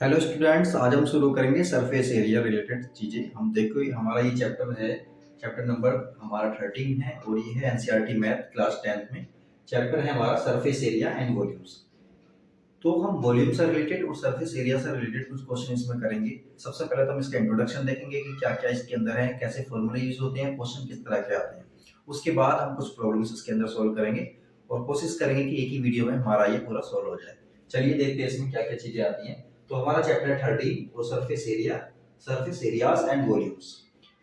Hello students, आज हम शुरू करेंगे सरफेस एरिया रिलेटेड चीज़ें। हम देखो हमारा ये चैप्टर है, चैप्टर नंबर हमारा 13 है और ये है एनसीईआरटी मैथ क्लास 10th में। चैप्टर है हमारा सरफेस एरिया एंड वॉल्यूम्स। तो हम वॉल्यूम से रिलेटेड और सरफेस एरिया से रिलेटेड कुछ क्वेश्चन इसमें करेंगे। सबसे पहले तो हम इसका इंट्रोडक्शन देखेंगे कि क्या क्या इसके अंदर है, कैसे फॉर्मूले यूज होते हैं, क्वेश्चन किस तरह के आते हैं। उसके बाद हम कुछ प्रॉब्लम्स इसके अंदर सॉल्व करेंगे और कोशिश करेंगे कि एक ही वीडियो में हमारा ये पूरा सॉल्व हो जाए। चलिए देखते हैं इसमें क्या क्या चीजें आती हैं। तो हमारा चैप्टर 13 और सरफेस एरियाज एंड वॉल्यूम्स,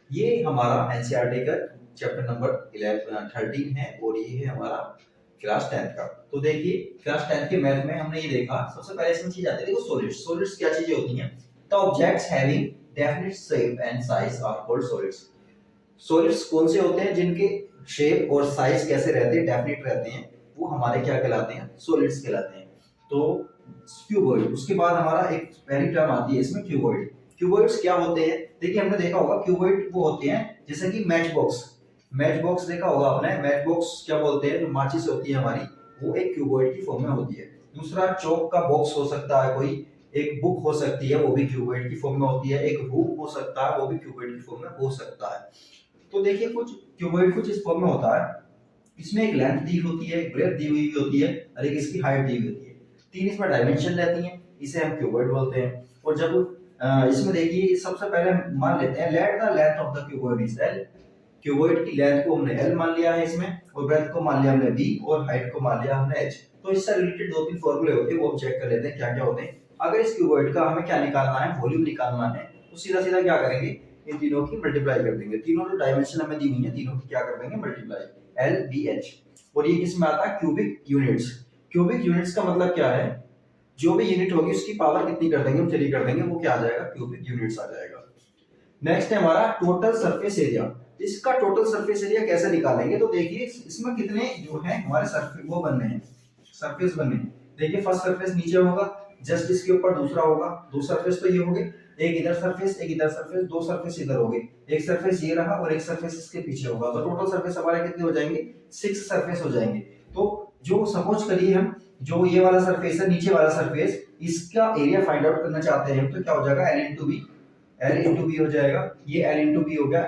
ये हमारा एनसीईआरटी का चैप्टर नंबर 13 है और ये है हमारा क्लास 10th का। तो देखिए क्लास 10th के मैथ में हमने ये देखा, सबसे पहले इसमें चीज आती है, देखो सॉलिड्स। सॉलिड्स क्या चीजें होती हैं? The objects having definite shape and size are called solids. Solids कौन से होते हैं जिनके शेप और साइज कैसे रहते हैं, डेफिनिट रहते हैं, वो हमारे क्या कहलाते हैं? सॉलिड्स कहलाते हैं। तो क्यूबॉइड, उसके बाद हमारा एक पहली टर्म आती है इसमें क्यूबॉइड। क्यूबॉइड्स क्या होते हैं? देखिए हमने देखा होगा क्यूबॉइड वो होते हैं जैसे कि मैच बॉक्स। मैच बॉक्स देखा होगा आपने। मैच बॉक्स क्या बोलते हैं? जो माचिस होती है हमारी, वो एक क्यूबॉइड की फॉर्म में होती है। दूसरा चौक का बॉक्स हो सकता है कोई, एक बुक हो सकती है, वो भी क्यूबॉइड की फॉर्म में होती है। एक रूम हो सकता है, वो भी क्यूबॉइड की फॉर्म में हो सकता है। तो देखिए कुछ क्यूबॉइड कुछ इस फॉर्म में होता है, इसमें एक लेंथ दी होती है, एक ब्रेथ दी हुई होती है और एक इसकी हाइट दी हुई होती है। तीन इसमें डायमेंशन रहती हैं, इसे हम क्यूबॉइड बोलते हैं। और जब इसमें देखिए सबसे पहले मान लेते हैं let the length of the cuboid is L. Cuboid की लेंथ को हमने एल मान लिया है इसमें, और ब्रेथ को मान लिया हमने बी, और हाइट को मान लिया हमने एच। तो इससे रिलेटेड दो तीन फॉर्मूले होते हैं, वो हम चेक कर लेते हैं क्या क्या होते हैं। अगर इस क्यूबॉइड का हमें क्या निकालना है, वॉल्यूम निकालना है, तो सीधा सीधा क्या करेंगे, इन तीनों की मल्टीप्लाई कर देंगे। तीनों जो डायमेंशन हमें दी हुई है, तीनों की क्या कर देंगे, मल्टीप्लाई, एल बी एच। और ये किस में आता है? Cubic units. क्यूबिक यूनिट्स का मतलब क्या है? जो भी यूनिट होगी उसकी पावर कितनी कर देंगे, हम 3 कर देंगे, वो क्या आ जाएगा? क्यूबिक यूनिट्स आ जाएगा। नेक्स्ट है हमारा टोटल सरफेस एरिया। इसका टोटल सरफेस एरिया कैसे निकालेंगे? तो देखिए इसमें कितने जो है हमारे सरफेस वो बनने हैं, सरफेस बनने हैं। देखिए फर्स्ट सरफेस नीचे होगा, जस्ट इसके ऊपर दूसरा होगा। दो सरफेस तो ये हो गए, एक इधर सरफेस एक इधर सरफेस, दो सरफेस इधर हो गए, एक सरफेस ये रहा और एक सरफेस इसके पीछे होगा। तो टोटल सरफेस हमारे कितने हो जाएंगे? 6 सरफेस हो जाएंगे। तो जो सपोज करिए हम, जो ये वाला सरफेस है, नीचे वाला सरफेस, इसका एरिया फाइंड आउट करना चाहते हैं तो क्या हो जाएगा? L into B, L into B हो जाएगा। ये एल इंटू बी हो गया।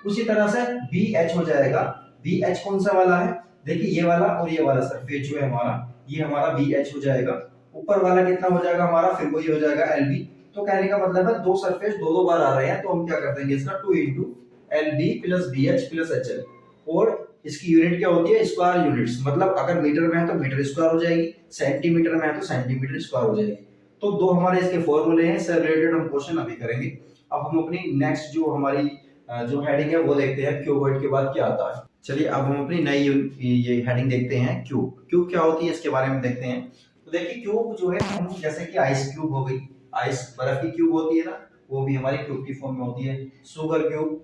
उसी तरह से बी एच हो जाएगा। बी एच कौन सा वाला है? देखिए ये वाला और ये वाला सरफेस जो है हमारा, ये हमारा बी एच हो जाएगा। ऊपर वाला कितना हो जाएगा हमारा? फिर वही हो जाएगा एल बी। तो कहने का मतलब है दो सरफेस दो दो बार आ रहे हैं, तो हम क्या कर देंगे इसका 2 into L B plus B H plus H L. और इसकी यूनिट क्या होती है? Square units. मतलब अगर मीटर में है तो मीटर स्क्वायर हो जाएगी, सेंटीमीटर में है तो सेंटीमीटर स्क्वायर हो जाएगी। तो दो हमारे इसके फॉर्मूले हैं, इससे रिलेटेड हम क्वेश्चन अभी करेंगे। अब हम अपनी नेक्स्ट जो हमारी जो हेडिंग है वो देखते हैं, क्यूबॉइड के बाद क्या आता है। चलिए अब हम अपनी नई ये हेडिंग देखते हैं, क्यूब। क्यूब क्या होती है इसके बारे में देखते हैं। तो देखिए क्यूब जो है, हम जैसे कि आइस क्यूब हो गई, आइस बर्फ की क्यूब होती है ना, वो भी हमारी क्यूब की फॉर्म में होती है। शुगर क्यूब,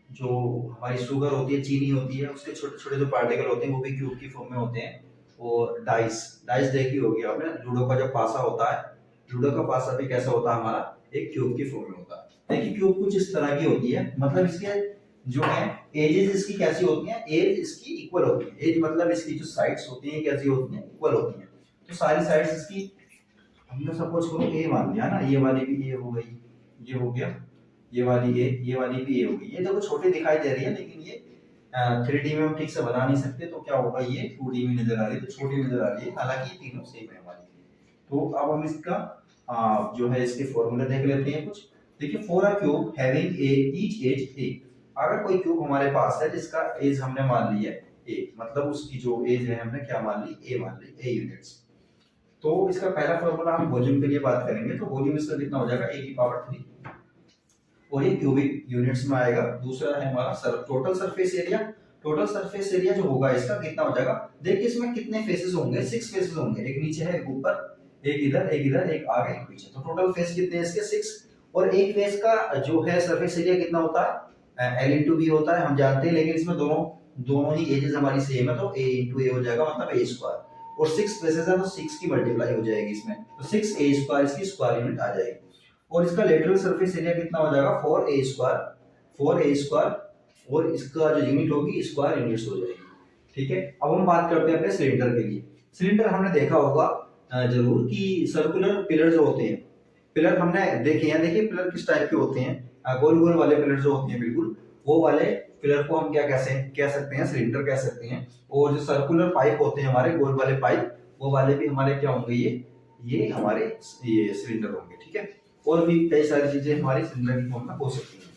जो हमारी शुगर होती है, चीनी होती है, उसके छोटे छोटे जो पार्टिकल होते हैं वो भी क्यूब की फॉर्म में होते हैं। और डाइस, डाइस देखी होगी आपने, लूडो का जो पासा होता है, लूडो का पासा भी कैसा होता है हमारा? एक क्यूब की फॉर्म में होता है। देखिए क्यूब कुछ इस तरह की होती है, मतलब इसके जो है एजेस इसकी कैसी होती हैं? एज इसकी इक्वल होती है। एज मतलब इसकी जो साइड्स होती हैं कैसी होती हैं? इक्वल होती हैं। तो सारी साइड्स इसकी, हमने सपोज करो ए मान लिया ना, ये वाली भी ए हो गई, ये हो गया, ये वाली ए, ये वाली भी ए हो गई। ये देखो छोटी दिखाई दे रही है, लेकिन ये 3D में हम ठीक से बना नहीं सकते, तो क्या होगा, ये 2D में नजर आ रही है, तो छोटी नजर आ रही है, हालांकि ये तीनों सेम है हमारी। तो अब हम इसका जो है इसके फॉर्मूले देख लेते हैं कुछ। देखिए for a cube having a each edge a. अगर कोई क्यूब हमारे पास है जिसका एज हमने मान ली है ए, मतलब उसकी जो एज है हमने क्या मान ली? ए मान ली, ए यूनिट्स। तो इसका पहला फॉर्मूला हम वॉल्यूम के लिए बात करेंगे, तो वॉल्यूम इसका कितना हो जाएगा? ए की पावर 3, और ये क्यूबिक यूनिट्स में आएगा। दूसरा है हमारा total surface area. Total surface area जो होगा इसका कितना हो जाएगा? देखिए इसमें कितने फेसेस होंगे? 6 फेसेस होंगे, एक नीचे है, एक ऊपर, एक इधर, एक आगे, एक पीछे। तो टोटल फेस कितने हैं इसके? 6। और एक फेस का जो है सरफेस एरिया कितना होता है? एल इंटू बी होता है, हम जानते हैं, लेकिन इसमें दोनों दोनों ही एजेस हमारी सेम है, तो ए इंटू ए हो जाएगा, मतलब ए स्क्वायर। और 6 फेसेस है तो 6 की मल्टीप्लाई हो जाएगी इसमें, तो 6 ए स्क्वायर इसकी स्क्वायर यूनिट आ जाएगी। और इसका लेटरल सरफेस एरिया कितना हो जाएगा? 4a स्क्वायर, 4a स्क्वायर, और इसका जो यूनिट होगी स्क्वायर यूनिट्स हो जाएगी। ठीक है, अब हम बात करते हैं अपने सिलेंडर के लिए। सिलेंडर हमने देखा होगा जरूर कि सर्कुलर पिलर जो होते हैं, पिलर हमने देखे हैं, देखिए पिलर किस टाइप के होते हैं, गोल गोल वाले पिलर जो होते हैं बिल्कुल, वो वाले पिलर को हम क्या कह सकते हैं, सिलेंडर कह सकते हैं। और जो सर्कुलर पाइप होते हैं हमारे गोल वाले पाइप, वो वाले भी हमारे क्या होंगे, ये हमारे ये सिलेंडर होंगे, ठीक है। और भी कई सारी चीजें हमारी सिलेंडर की फॉर्म में हो सकती हैं।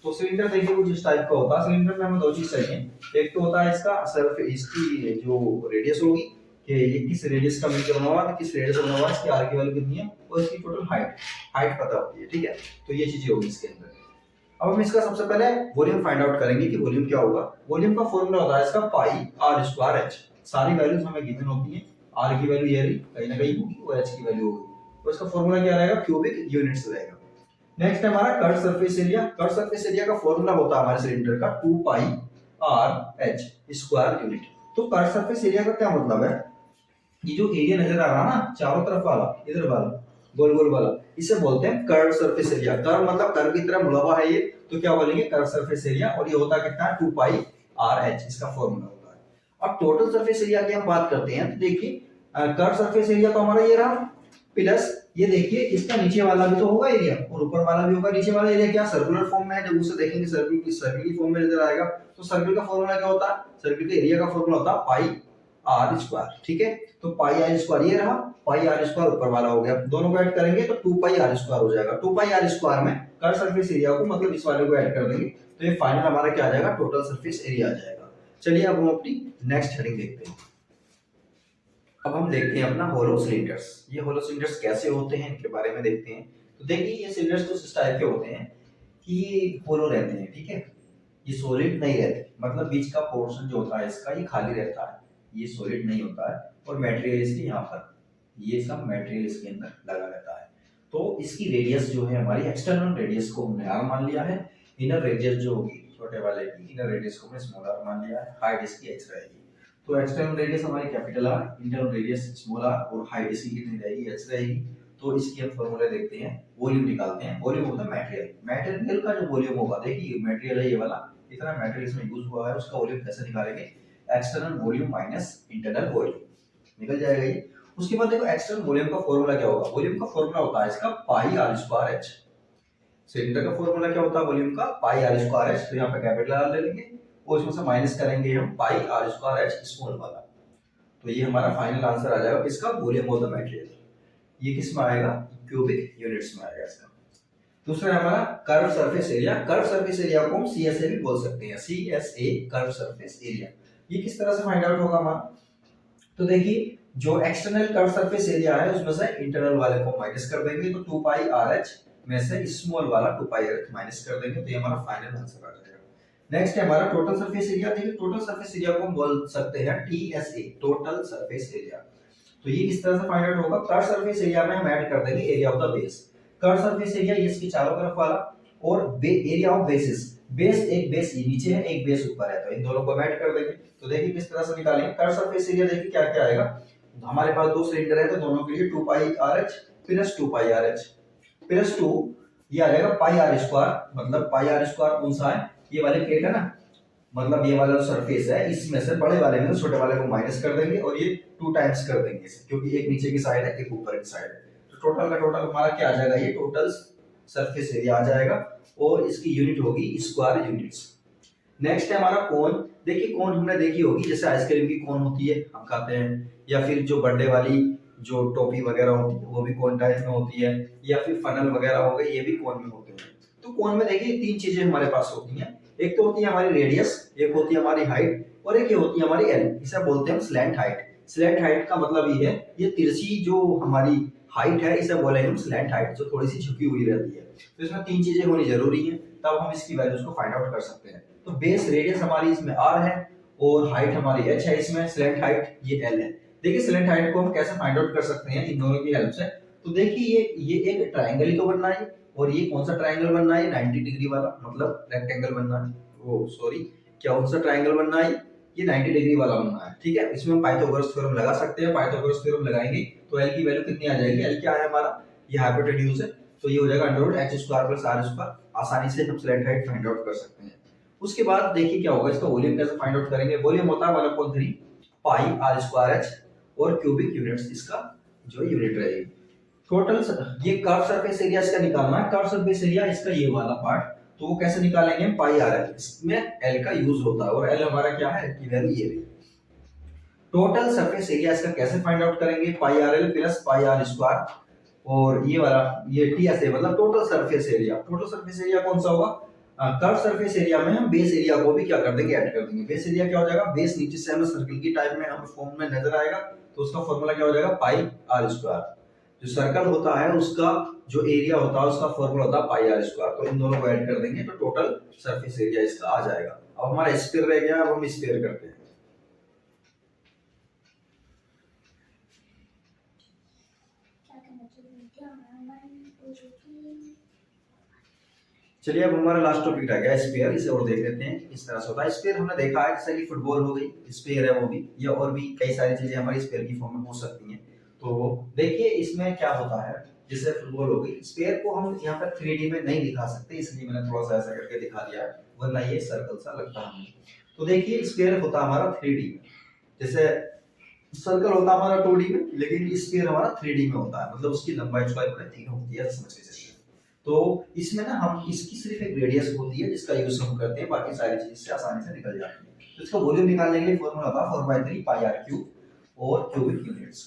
तो सिलेंडर देखिए कुछ इस टाइप का होता है। सिलेंडर में हमें दो चीज चाहिए, एक तो होता है इसका सर्फ, इसकी जो रेडियस होगी कि ये किस रेडियस का मिलकर बना हुआ है, किस रेडियस से बना हुआ है, इसकी आर की वैल्यू कितनी है, और इसकी टोटल हाइट पता होती है, ठीक है। तो ये चीजें होगी इसके अंदर। अब हम इसका सबसे पहले वॉल्यूम फाइंड आउट करेंगे कि वॉल्यूम क्या होगा। वॉल्यूम का फॉर्मूला होता है इसका पाई आर स्क्वायर एच। सारी वैल्यूज हमें गिवन होती हैं, आर की वैल्यू ये रही, कहीं ना कहीं होगी, और एच की वैल्यू होगी। तो इसका फॉर्मूला क्या रहेगा, क्यूबिक यूनिट्स रहेगा। नेक्स्ट है हमारा curve surface area. Curve surface area का फॉर्मूला होता है हमारे सिलेंडर का 2 pi R H square unit. तो कर्व सरफेस एरिया का क्या मतलब है, ये जो एरिया नजर आ रहा है ना चारों तरफ वाला, इधर वाला गोल गोल वाला, इसे बोलते हैं कर्व सरफेस एरिया। कर्व मतलब कर्व की तरह मुड़ा हुआ है ये, तो क्या बोलेंगे, कर्व सरफेस एरिया। और ये होता कितना है, 2 पाई आर एच, इसका फॉर्मूला होता है। अब टोटल सरफेस एरिया की हम बात करते हैं, तो देखिए कर्व सरफेस एरिया तो हमारा ये रहा, प्लस ये देखिए इसका नीचे वाला भी तो होगा एरिया, और ऊपर वाला भी होगा। नीचे वाला एरिया क्या सर्कुलर फॉर्म में है, जब उसे देखेंगे सर्कल की फॉर्म में नजर आएगा। तो सर्कल का फॉर्मूला क्या होता है, सर्कल के एरिया का फॉर्मूला होता है पाई आर स्क्वायर, ठीक है। तो पाई आर स्क्वायर ये रहा, पाई आर स्क्वायर ऊपर वाला हो गया, दोनों को ऐड करेंगे तो 2 पाई आर स्क्वायर हो जाएगा। 2 पाई आर स्क्वायर में कर्व सरफेस एरिया को मतलब इस वाले को ऐड कर देंगे, तो ये फाइनल हमारा क्या आ जाएगा, टोटल सरफेस एरिया आ जाएगा। चलिए अब हम अपनी नेक्स्ट हेडिंग देखते हैं। अब हम देखते हैं अपना होलो सिलेंडर्स। ये होलो सिलेंडर्स कैसे होते हैं इनके बारे में देखते हैं। तो देखिए ये सिलेंडर्स कुछ इस टाइप के होते हैं कि ये होलो रहते हैं, ठीक है, ये सॉलिड नहीं रहते, मतलब बीच का पोर्शन जो होता है इसका ये खाली रहता है, ये सॉलिड नहीं होता है। और मटेरियल इसके यहाँ पर, ये सब मटेरियल इसके अंदर लगा रहता है। तो इसकी रेडियस जो है हमारी, एक्सटर्नल रेडियस को हमने आर मान लिया है, इनर रेडियस जो होगी छोटे वाले की, इनर रेडियस को हमने स्मॉल आर मान लिया है, हाइट इसकी एच रहेगी। तो एक्सटर्नल रेडियस हमारी capital R, internal radius small R, और हाइट इसकी कितनी रहेगी, एच रहेगी। तो इसकी हम फॉर्मूला देखते हैं, वॉल्यूम निकालते हैं। वॉल्यूम होता है मटेरियल, मटेरियल का जो वॉल्यूम होगा, देखिए मटेरियल है ये वाला, इतना मटेरियल इसमें यूज हुआ है, उसका वॉल्यूम कैसे निकालेंगे, external volume minus internal volume, निकल जाएगा ये। उसके बाद देखो एक्सटर्नल वॉल्यूम का फॉर्मूला क्या होगा, वॉल्यूम का फॉर्मूला होता है इसका पाई आर स्क्वायर एच। सिलेंडर का फॉर्मूला क्या होता है वॉल्यूम का, पाई आर स्क्वायर एच। तो यहाँ पे कैपिटल आर ले लेंगे और इसमें से माइनस करेंगे हम पाई आर स्क्वायर एच स्मॉल वाला। तो ये हमारा फाइनल आंसर आ जाएगा किसका, वॉल्यूम ऑफ द मटेरियल। ये किस में आएगा, क्यूबिक यूनिट्स में आएगा इसका। दूसरा हमारा curve surface area. Curve surface area को हम सीएसए भी बोल सकते हैं, सीएसए कर्व सरफेस एरिया। ये किस तरह से फाइंड आउट होगा हमारा, तो देखिए जो एक्सटर्नल कर्व सरफेस एरिया है उसमें से इंटरनल वाले को माइनस कर देंगे, तो 2 पाई आर एच में से स्मॉल वाला 2 पाई आर एच माइनस कर देंगे, तो ये हमारा फाइनल आंसर आ जाएगा। नेक्स्ट है हमारा टोटल सरफेस एरिया। देखिए टोटल सरफेस एरिया को हम बोल सकते हैं टीएसए, टोटल सरफेस एरिया। तो ये किस तरह से फाइंड आउट होगा, कर्व सरफेस एरिया में हम ऐड कर देंगे area of the base. Curve surface area ये इसके चारों तरफ वाला, और एरिया ऑफ बेसिस, बेस एक बेस ये नीचे है, एक बेस ऊपर है, तो इन दोनों को ऐड कर देंगे। तो देखिए किस तरह से निकालेंगे कर्व सरफेस एरिया। देखिए क्या क्या आएगा, हमारे पास दो सिलेंडर है तो दोनों के लिए 2 pi R H plus 2 pi R H plus 2, ये आ जाएगा पाई आर स्क्वायर। मतलब पाई आर स्क्वायर कौन सा है, ये वाली प्लेट है ना, मतलब ये वाला जो सरफेस है इसमें से बड़े वाले में से छोटे वाले को माइनस कर देंगे, और ये 2 टाइम्स कर देंगे इसे, क्योंकि एक नीचे की साइड है एक ऊपर की साइड है। तो टोटल का टोटल हमारा क्या आ जाएगा, ये टोटल सरफेस एरिया आ जाएगा, और इसकी यूनिट होगी स्क्वायर यूनिट्स। नेक्स्ट है हमारा कोन। देखिए कोन हमने देखी होगी, जैसे आइसक्रीम की कोन होती है हम खाते हैं, या फिर जो बर्थडे वाली जो टोपी वगैरह होती है वो भी कोन टाइप में होती है, या फिर फनल वगैरह हो गए ये भी कोन में होते हैं। तो कोन में देखिए 3 चीजें हमारे पास होती हैं, एक तो होती है हमारी रेडियस, एक होती है हमारी हाइट, और एक ये होती है हमारी एल। इसे बोलते हैं हम स्लैंट हाइट। स्लैंट हाइट का मतलब ये है, ये तिरछी जो हमारी हाइट है इसे बोलेंगे हम स्लैंट हाइट, जो थोड़ी सी झुकी हुई रहती है। तो इसमें 3 चीजें होनी जरूरी है, तब हम इसकी वैल्यूज को फाइंड आउट कर सकते हैं। तो बेस रेडियस हमारी इसमें आर है, और हाइट हमारी एच है, इसमें स्लैंट हाइट ये एल है। देखिए स्लैंट हाइट को हम कैसे फाइंड आउट कर सकते हैं इन दोनों की हेल्प से। तो देखिए ये एक ट्रायंगल ही तो बनना है, और ये कौन सा ट्रायंगल बनना है, 90 डिग्री वाला, मतलब रेक्टेंगल बनना है। ओ सॉरी, क्या कौन सा ट्रायंगल बनना है, ये 90 डिग्री वाला बनना है, ठीक है। इसमें हम पाइथागोरस थ्योरम लगा सकते हैं। पाइथागोरस थ्योरम लगाएंगे तो एल की वैल्यू कितनी आ जाएगी, एल क्या है हमारा, ये हाइपोटेन्यूज है, तो ये हो जाएगा under root H square plus R square. आसानी से हम स्लैंट हाइट फाइंड आउट कर सकते हैं। उसके बाद देखिए क्या होगा, इसका वॉल्यूम कैसे फाइंड आउट करेंगे। वॉल्यूम होता है 1/3 पाई आर स्क्वायर एच, और क्यूबिक यूनिट्स इसका जो यूनिट रहेगी। टोटल ये कर्व सरफेस एरिया इसका निकालना है। कर्व सरफेस एरिया इसका ये वाला पार्ट, तो वो कैसे निकालेंगे, पाई आर एल, इसमें एल का यूज होता है और एल हमारा क्या है, की वैल्यू ये है। टोटल सरफेस एरिया इसका कैसे फाइंड आउट करेंगे, pi R L plus pi R square, और ये वाला ये टी एस ए मतलब total surface area. Total surface area कौन सा होगा, कर्व सरफेस एरिया में हम बेस एरिया को भी क्या कर देंगे, ऐड कर देंगे। बेस एरिया क्या हो जाएगा, बेस नीचे से हमें सर्कल की टाइप में हमें फॉर्म में नजर आएगा, तो उसका फॉर्मूला क्या हो जाएगा, पाई आर स्क्वायर। जो सर्कल होता है उसका जो एरिया होता है उसका फॉर्मूला होता है पाई आर स्क्वायर, तो इन दोनों को ऐड कर देंगे तो टोटल सरफेस एरिया इसका आ जाएगा। अब हमारा स्क्वायर रह गया, अब हम स्क्वायर करते हैं। चलिए अब हमारा लास्ट टॉपिक रह गया स्फीयर, इसे और देख लेते हैं। इस तरह से होता है स्फीयर, हमने देखा है जैसे कि फुटबॉल हो गई स्फीयर है वो भी, या और भी कई सारी चीजें हमारी स्फीयर की फॉर्म में हो सकती हैं। तो देखिए इसमें क्या होता है, जैसे फुटबॉल हो गई, स्फीयर को हम यहाँ पर 3D में नहीं दिखा सकते, इसलिए मैंने थोड़ा सा ऐसा करके दिखा दिया है, वरना ये सर्कल सा लगता है हमें। तो देखिए स्फीयर होता हमारा 3D में, जैसे सर्कल होता है हमारा 2D में, लेकिन स्फीयर हमारा 3D में होता है, मतलब उसकी लंबाई चौड़ाई बड़े तीन होती है, समझ लीजिए। तो इसमें ना हम इसकी सिर्फ एक रेडियस होती है जिसका यूज हम करते हैं, बाकी सारी चीज से आसानी से निकल जाती है। तो इसका वॉल्यूम निकालने के लिए फॉर्मूला था 4/3 पाई आर क्यूब और क्यूबिक यूनिट्स।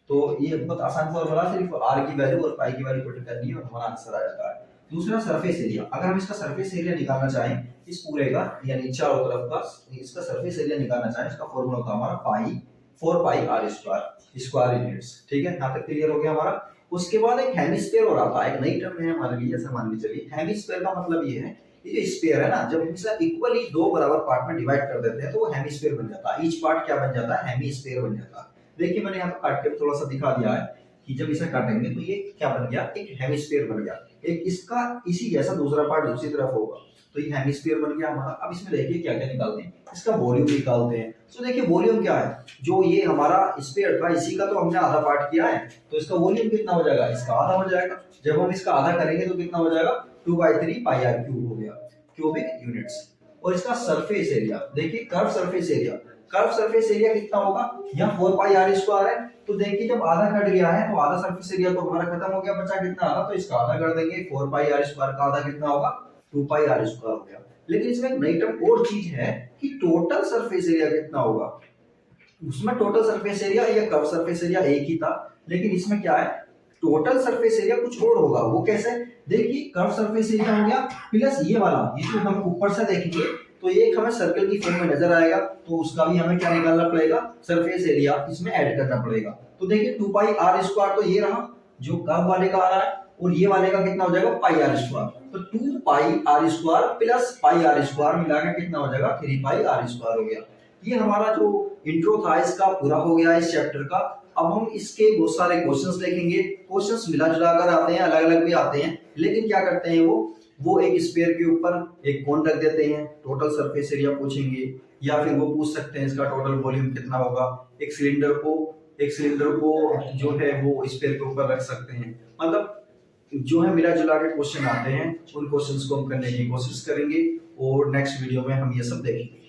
तो ये बहुत आसान फॉर्मूला, सिर्फ आर की वैल्यू और पाई की वैल्यू पुट करनी है और हमारा आंसर आ जाता है। दूसरा सरफेस एरिया, अगर हम इसका सरफेस एरिया निकालना चाहें इस पूरे का, यानी चारों तरफ का इसका सरफेस एरिया निकालना चाहें, इसका फॉर्मूला होता है हमारा पाई 4 पाई आर स्क्वायर यूनिट्स। ठीक है, यहाँ तक क्लियर हो गया हमारा। उसके बाद एक हेमिस्फीयर और आता है, एक नई टर्म है हमारे लिए, जैसे मान लीजिए चलिए हेमिस्फीयर का मतलब ये है, ये जो स्फीयर है ना, जब इसे इक्वली दो बराबर पार्ट में डिवाइड कर देते हैं तो वो हेमिस्फीयर बन जाता है। ईच पार्ट क्या बन जाता है, हेमिस्फीयर बन जाता है। देखिए मैंने यहाँ पे काट के थोड़ा सा दिखा दिया है कि जब इसे काटेंगे तो ये क्या बन गया, एक हेमिस्फीयर बन गया। एक इसका इसी जैसा दूसरा पार्ट दूसरी तरफ होगा, तो ये हेमिस्फीयर बन गया हमारा। अब इसमें देखिए क्या क्या निकालते हैं, इसका वॉल्यूम निकालते हैं। तो देखिए वॉल्यूम क्या है, जो ये हमारा स्फीयर था इसी का तो हमने आधा पार्ट किया है, तो इसका वॉल्यूम कितना हो जाएगा, इसका आधा हो जाएगा। जब हम इसका आधा करेंगे तो कितना हो जाएगा, 2/3 पाई आर क्यूब हो गया, क्यूबिक यूनिट्स। और इसका सरफेस एरिया देखिए, curve surface area, curve surface area कितना होगा, यहाँ 4 पाई आर स्क्वायर है, तो देखिए जब आधा कट गया है तो आधा सरफेस एरिया तो हमारा खत्म हो गया, बचा कितना आधा, तो इसका आधा कर देंगे। 4 पाई आर स्क्वायर का आधा कितना होगा, 2 पाई आर स्क्वायर हो गया। लेकिन इसमें एक नई टर्म और चीज है कि टोटल सरफेस एरिया कितना होगा। उसमें टोटल सरफेस एरिया या कर्व सरफेस एरिया एक ही था, लेकिन इसमें क्या है, टोटल सरफेस एरिया कुछ और होगा। वो कैसे, देखिए कर्व सरफेस एरिया हो गया प्लस ये वाला, ये जो हम ऊपर से देखेंगे तो ये हमें सर्कल की फॉर्म में नजर आएगा, तो उसका भी हमें क्या निकालना पड़ेगा, सरफेस एरिया इसमें ऐड करना पड़ेगा। तो देखिए 2 पाई आर स्क्वायर तो ये रहा जो कर्व वाले का आ रहा है, और ये वाले का कितना हो जाएगा, पाई आर स्क्वायर। तो 2 pi R square plus pi R square मिलाकर कितना हो जाएगा, 3 पाई आर स्क्वायर हो गया। ये हमारा जो इंट्रो था इसका पूरा हो गया इस चैप्टर का। अब हम इसके बहुत सारे क्वेश्चंस देखेंगे। क्वेश्चंस मिला जुला कर आते हैं, अलग अलग भी आते हैं, लेकिन क्या करते हैं वो एक स्फीयर के ऊपर एक कोन रख देते हैं, टोटल सरफेस एरिया पूछेंगे, या फिर वो पूछ सकते हैं इसका टोटल वॉल्यूम कितना होगा। एक सिलेंडर को जो है वो स्फीयर के ऊपर रख सकते हैं। मतलब जो है मिला जुला के क्वेश्चन आते हैं, उन क्वेश्चंस को हम करने की कोशिश करेंगे और नेक्स्ट वीडियो में हम ये सब देखेंगे।